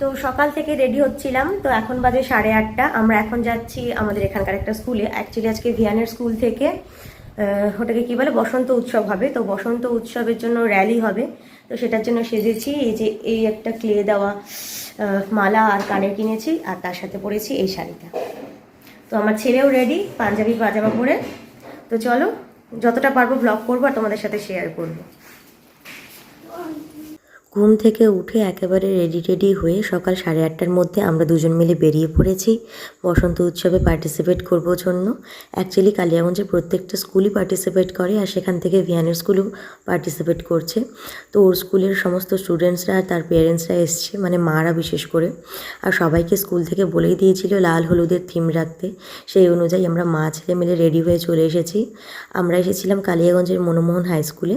তো সকাল থেকে রেডি হচ্ছিলাম, তো এখন বাজে 8:30। আমরা এখন যাচ্ছি আমাদের এখানকার একটা স্কুলে। অ্যাকচুয়ালি আজকে ভিয়ানের স্কুল থেকে ওটাকে কি বলে, বসন্ত উৎসব হবে। তো বসন্ত উৎসবের জন্য র্যালি হবে, তো সেটার জন্য সেজেছি। এই যে এই একটা ক্লে দেওয়া মালা আর কানের কিনেছি, আর তার সাথে পরেছি এই শাড়িটা। তো আমার ছেলেও রেডি, পাঞ্জাবি পাজামা পরে। তো চলো, যতটা পারবো ব্লগ করবো আর তোমাদের সাথে শেয়ার করবো। ঘুম থেকে উঠে একেবারে রেডি হয়ে সকাল 8:30টার মধ্যে আমরা দুজন মিলে বেরিয়ে পড়েছি বসন্ত উৎসবে পার্টিসিপেট করবো জন্য। অ্যাকচুয়ালি কালিয়াগঞ্জের প্রত্যেকটা স্কুলই পার্টিসিপেট করে, আর সেখান থেকে ভিয়ানের স্কুলও পার্টিসিপেট করছে। তো ওর স্কুলের সমস্ত স্টুডেন্টসরা আর তার পেরেন্টসরা এসছে, মানে মারা বিশেষ করে। আর সবাইকে স্কুল থেকে বলেই দিয়েছিল লাল হলুদের থিম রাখতে। সেই অনুযায়ী আমরা মা ছেলে মিলে রেডি হয়ে চলে এসেছি। আমরা এসেছিলাম কালিয়াগঞ্জের মনমোহন হাই স্কুলে।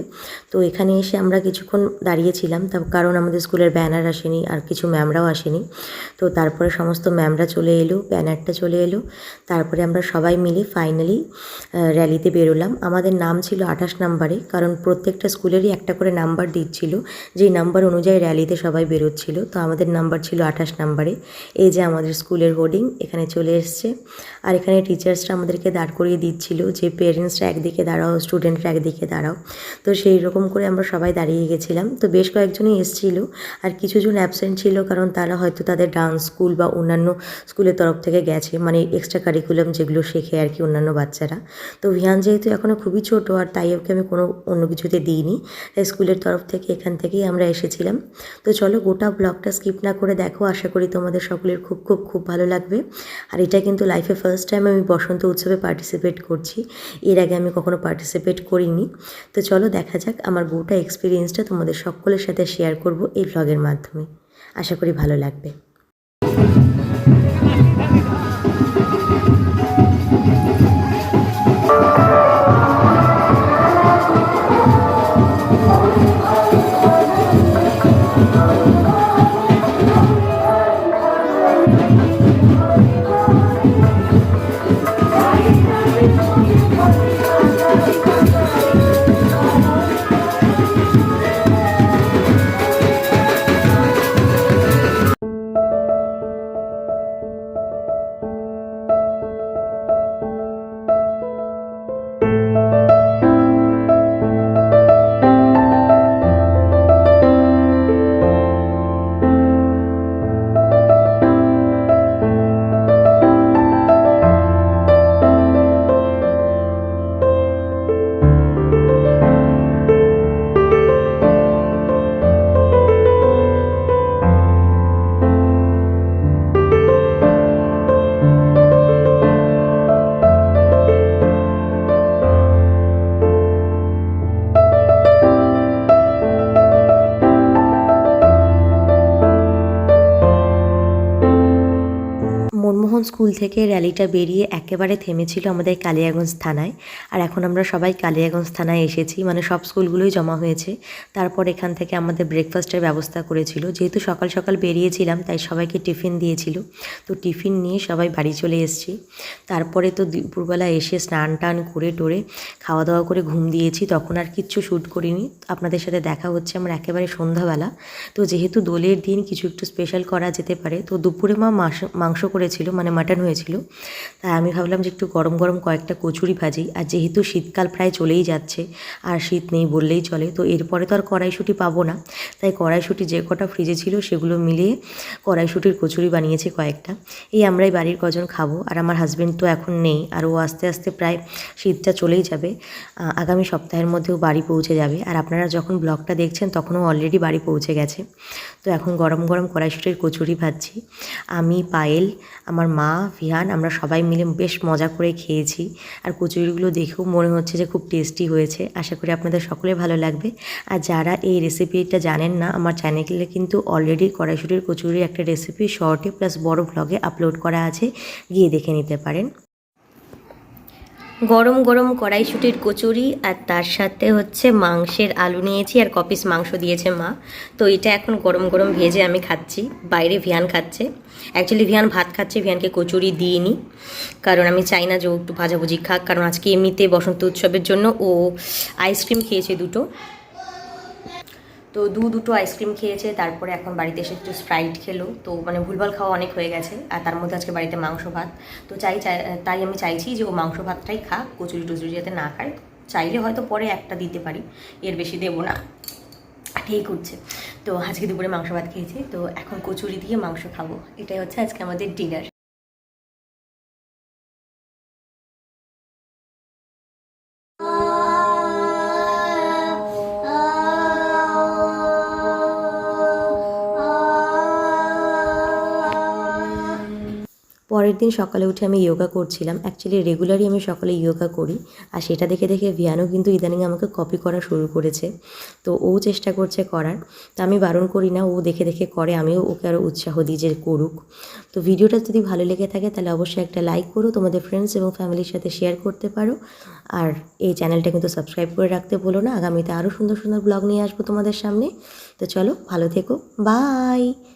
তো এখানে এসে আমরা কিছুক্ষণ দাঁড়িয়েছিলাম, কারণ আমাদের স্কুলের ব্যানার আসেনি আর কিছু ম্যামরাও আসেনি। তো তারপরে সমস্ত ম্যামরা চলে এলো, ব্যানারটা চলে এলো। তারপরে আমরা সবাই মিলে ফাইনালি র্যালিতে বেরোলাম। আমাদের নাম ছিল 28 নাম্বারে, কারণ প্রত্যেকটা স্কুলেরই একটা করে নাম্বার দিচ্ছিল, যেই নাম্বার অনুযায়ী র্যালিতে সবাই বেরোচ্ছিল। তো আমাদের নাম্বার ছিল 28 নাম্বারে। এই যে আমাদের স্কুলের হোর্ডিং এখানে চলে এসছে, আর এখানে টিচার্সরা আমাদেরকে দাঁড় করিয়ে দিচ্ছিল যে পেরেন্টসরা একদিকে দাঁড়াও, স্টুডেন্টরা একদিকে দাঁড়াও। তো সেই রকম করে আমরা সবাই দাঁড়িয়ে গেছিলাম। তো বেশ কয়েকজনই এসেছিল, আর কিছুজন অ্যাবসেন্ট ছিল, কারণ তারা হয়তো তাদের ডান্স স্কুল বা অন্যান্য স্কুলের তরফ থেকে গেছে, মানে এক্সট্রা কারিকুলাম যেগুলো শেখে আর কি অন্যান্য বাচ্চারা। তো ভিয়ান যেহেতু এখনও খুবই ছোটো, আর তাই ওকে আমি কোনো অন্য কিছুতে দিইনি, তাই স্কুলের তরফ থেকে এখান থেকেই আমরা এসেছিলাম। তো চলো গোটা ব্লগটা স্কিপ না করে দেখো, আশা করি তোমাদের সকলের খুব খুব খুব ভালো লাগবে। আর এটা কিন্তু লাইফে ফার্স্ট টাইম আমি বসন্ত উৎসবে পার্টিসিপেট করছি, এর আগে আমি কখনো পার্টিসিপেট করিনি। তো চলো দেখা যাক, আমার গোটা এক্সপিরিয়েন্সটা তোমাদের সকলের সাথে শেয়ার করব এই ব্লগের মাধ্যমে। আশা করি ভালো লাগবে। মনমোহন স্কুল থেকে র্যালিটা বেরিয়ে একেবারে থেমেছিল আমাদের কালিয়াগঞ্জ থানায়। আর এখন আমরা সবাই কালিয়াগঞ্জ থানায় এসেছি, মানে সব স্কুলগুলোই জমা হয়েছে। তারপর এখান থেকে আমাদের ব্রেকফাস্টের ব্যবস্থা করেছিল, যেহেতু সকাল সকাল বেরিয়েছিলাম তাই সবাইকে টিফিন দিয়েছিল। তো টিফিন নিয়ে সবাই বাড়ি চলে এসেছি। তারপরে তো দুপুরবেলা এসে স্নান টান করে টোরে খাওয়া দাওয়া করে ঘুম দিয়েছি, তখন আর কিচ্ছু শ্যুট করিনি। আপনাদের সাথে দেখা হচ্ছে আমার একেবারে সন্ধ্যাবেলা। তো যেহেতু দোলের দিন কিছু একটু স্পেশাল করা যেতে পারে, তো দুপুরে মা মাংস করেছিল, মানে মাটন হয়েছিল। তাই আমি ভাবলাম যে একটু গরম গরম কয়েকটা কচুরি ভাজি। আর যেহেতু শীতকাল প্রায় চলেই যাচ্ছে, আর শীত নেই বললেই চলে, তো এরপরে তো আর কড়াইশুঁটি পাবো না, তাই কড়াইশুঁটি যে কটা ফ্রিজে ছিল সেগুলো মিলিয়ে কড়াইশুঁটির কচুরি বানিয়েছি কয়েকটা। এই আমরাই বাড়ির কজন খাবো, আর আমার হাজব্যান্ড তো এখন নেই, আর ও আস্তে আস্তে প্রায় শীতটা চলেই যাবে, আগামী সপ্তাহের মধ্যেও বাড়ি পৌঁছে যাবে। আর আপনারা যখন ব্লগটা দেখছেন তখনও অলরেডি বাড়ি পৌঁছে গেছে। তো এখন গরম গরম কড়াইশুঁটির কচুরি ভাজছি। আমি, পায়েল, আমার মা, ভিয়ান, আমরা সবাই মিলে বেশ মজা করে খেয়েছি। আর কচুরিগুলো দেখেও মনে হচ্ছে যে খুব টেস্টি হয়েছে। আশা করি আপনাদের সকলে ভালো লাগবে। আর যারা এই রেসিপিটা জানেন না, আমার চ্যানেলে কিন্তু অলরেডি কড়াইশুঁটির কচুরির একটা রেসিপি শর্টে প্লাস বড় ব্লগে আপলোড করা আছে, গিয়ে দেখে নিতে পারেন। গরম গরম কড়াইশুঁটির কচুরি, আর তার সাথে হচ্ছে মাংসের আলু নিয়েছি, আর কপিস মাংস দিয়েছে মা। তো এটা এখন গরম গরম ভেজে আমি খাচ্ছি, বাইরে ভিয়ান খাচ্ছে। অ্যাকচুয়ালি ভিয়ান ভাত খাচ্ছে, ভিয়ানকে কচুরি দিইনি, কারণ আমি চাই না যে ও একটু ভাজাভুজি খাক, কারণ আজকে এমনিতে বসন্ত উৎসবের জন্য ও আইসক্রিম খেয়েছে দুটো। তো দুটো আইসক্রিম খেয়েছে, তারপরে এখন বাড়িতে এসে একটু স্প্রাইট খেলো। তো মানে ভুলভাল খাওয়া অনেক হয়ে গেছে, আর তার মধ্যে আজকে বাড়িতে মাংস ভাত। তো তাই আমি চাইছি যে ও মাংস ভাতটাই খাক, কচুরি টচুরি যাতে না খায়। চাইলে হয়তো পরে একটা দিতে পারি, এর বেশি দেবো না, ঠিক উঠছে। তো আজকে দুপুরে মাংস ভাত খেয়েছি, তো এখন কচুরি দিয়ে মাংস খাবো। এটাই হচ্ছে আজকে আমাদের ডিনার। পরের দিন সকালে উঠে আমি যোগা করছিলাম। অ্যাকচুয়ালি রেগুলারই আমি সকালে যোগা করি, আর সেটা দেখে দেখে ভিয়ানও কিন্তু ইদানিং আমাকে কপি করা শুরু করেছে। তো ও চেষ্টা করছে করার, তো আমি বারণ করি না, ও দেখে দেখে করে, আমিও ওকে আরও উৎসাহ দিই যে করুক। তো ভিডিওটা যদি ভালো লেগে থাকে তাহলে অবশ্যই একটা লাইক করো, তোমাদের ফ্রেন্ডস এবং ফ্যামিলির সাথে শেয়ার করতে পারো। আর এই চ্যানেলটা কিন্তু সাবস্ক্রাইব করে রাখতে ভুলো না, আগামীতে আরও সুন্দর সুন্দর ব্লগ নিয়ে আসবো তোমাদের সামনে। তো চলো, ভালো থেকো, বাই।